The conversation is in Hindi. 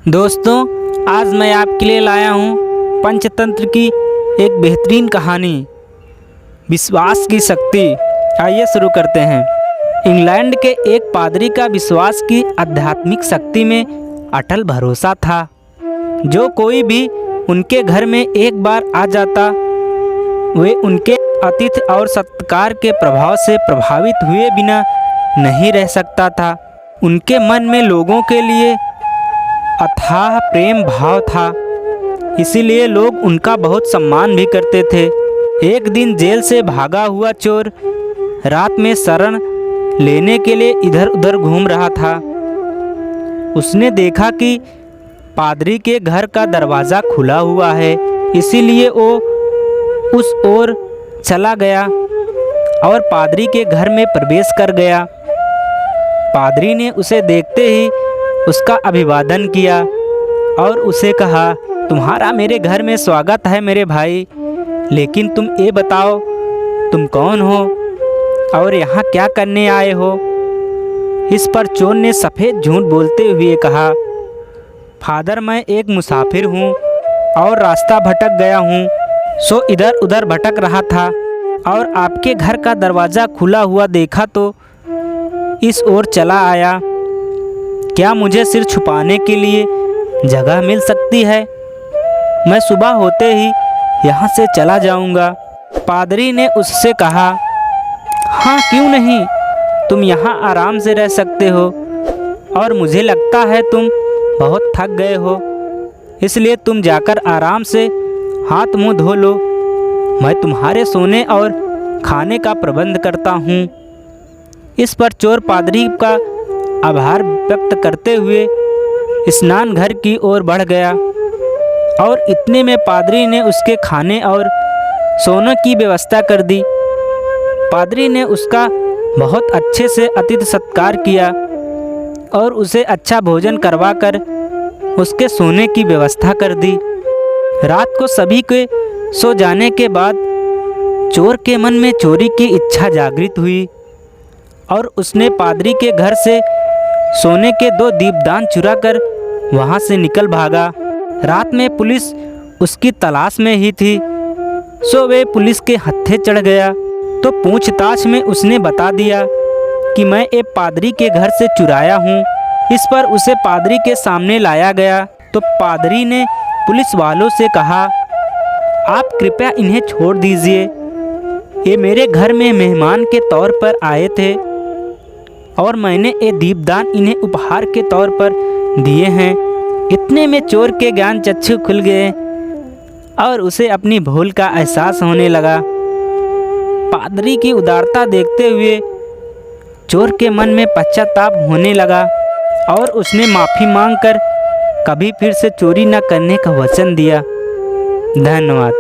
दोस्तों, आज मैं आपके लिए लाया हूँ पंचतंत्र की एक बेहतरीन कहानी, विश्वास की शक्ति। आइए शुरू करते हैं। इंग्लैंड के एक पादरी का विश्वास की आध्यात्मिक शक्ति में अटल भरोसा था। जो कोई भी उनके घर में एक बार आ जाता, वे उनके आतिथ्य और सत्कार के प्रभाव से प्रभावित हुए बिना नहीं रह सकता था। उनके मन में लोगों के लिए अथाह प्रेम भाव था, इसीलिए लोग उनका बहुत सम्मान भी करते थे। एक दिन जेल से भागा हुआ चोर रात में शरण लेने के लिए इधर उधर घूम रहा था। उसने देखा कि पादरी के घर का दरवाज़ा खुला हुआ है, इसीलिए वो उस ओर चला गया और पादरी के घर में प्रवेश कर गया। पादरी ने उसे देखते ही उसका अभिवादन किया और उसे कहा, तुम्हारा मेरे घर में स्वागत है मेरे भाई, लेकिन तुम ये बताओ तुम कौन हो और यहाँ क्या करने आए हो। इस पर चोर ने सफ़ेद झूठ बोलते हुए कहा, फादर मैं एक मुसाफिर हूँ और रास्ता भटक गया हूँ, सो इधर उधर भटक रहा था और आपके घर का दरवाज़ा खुला हुआ देखा तो इस ओर चला आया। क्या मुझे सिर छुपाने के लिए जगह मिल सकती है? मैं सुबह होते ही यहाँ से चला जाऊँगा। पादरी ने उससे कहा, हाँ क्यों नहीं, तुम यहाँ आराम से रह सकते हो और मुझे लगता है तुम बहुत थक गए हो, इसलिए तुम जाकर आराम से हाथ मुँह धो लो। मैं तुम्हारे सोने और खाने का प्रबंध करता हूँ। इस पर चोर पादरी का आभार व्यक्त करते हुए स्नान घर की ओर बढ़ गया और इतने में पादरी ने उसके खाने और सोने की व्यवस्था कर दी। पादरी ने उसका बहुत अच्छे से अतिथि सत्कार किया और उसे अच्छा भोजन करवाकर उसके सोने की व्यवस्था कर दी। रात को सभी के सो जाने के बाद चोर के मन में चोरी की इच्छा जागृत हुई और उसने पादरी के घर से सोने के 2 दीपदान चुराकर वहां से निकल भागा। रात में पुलिस उसकी तलाश में ही थी, सो वे पुलिस के हत्थे चढ़ गया तो पूछताछ में उसने बता दिया कि मैं एक पादरी के घर से चुराया हूँ। इस पर उसे पादरी के सामने लाया गया तो पादरी ने पुलिस वालों से कहा, आप कृपया इन्हें छोड़ दीजिए, ये मेरे घर में मेहमान के तौर पर आए थे और मैंने ये दीपदान इन्हें उपहार के तौर पर दिए हैं। इतने में चोर के ज्ञान चक्षु खुल गए और उसे अपनी भूल का एहसास होने लगा। पादरी की उदारता देखते हुए चोर के मन में पश्चाताप होने लगा और उसने माफ़ी मांगकर कभी फिर से चोरी न करने का वचन दिया। धन्यवाद।